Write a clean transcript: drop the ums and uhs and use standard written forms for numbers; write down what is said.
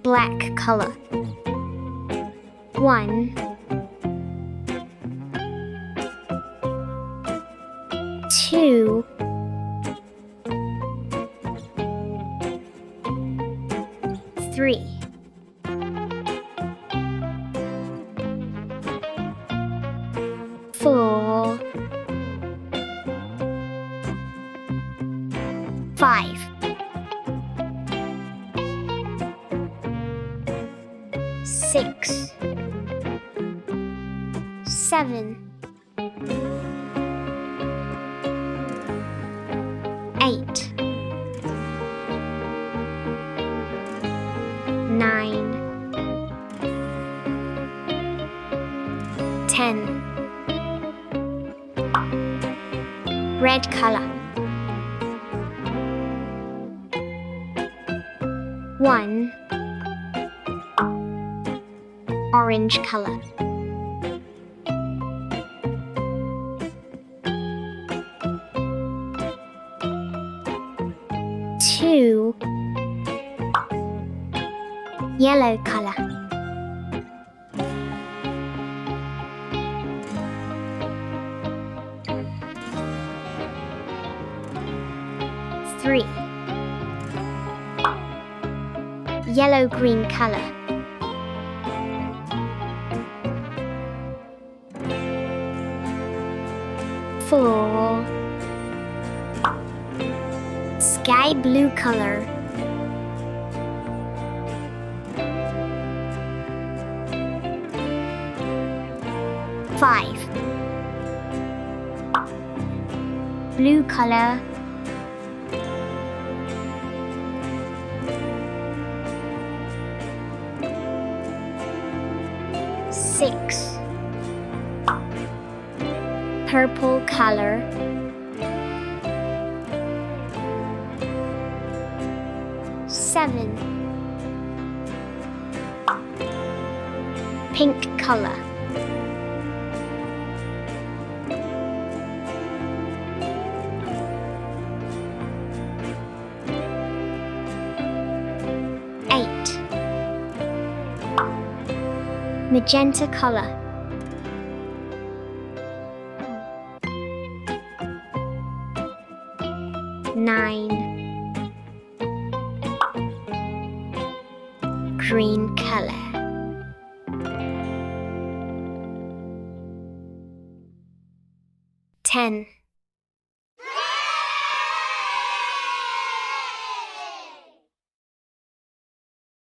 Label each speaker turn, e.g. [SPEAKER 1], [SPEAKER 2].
[SPEAKER 1] black color. 1, 2, 3, 4, 5, 6, 7, 8, 9, 10. Red color. 1, orange color. 2, yellow color. 3, yellow-green color. 4, sky blue color. 5, blue color. 6, purple color. 7, pink color. 8, magenta color. 9, green color. 10.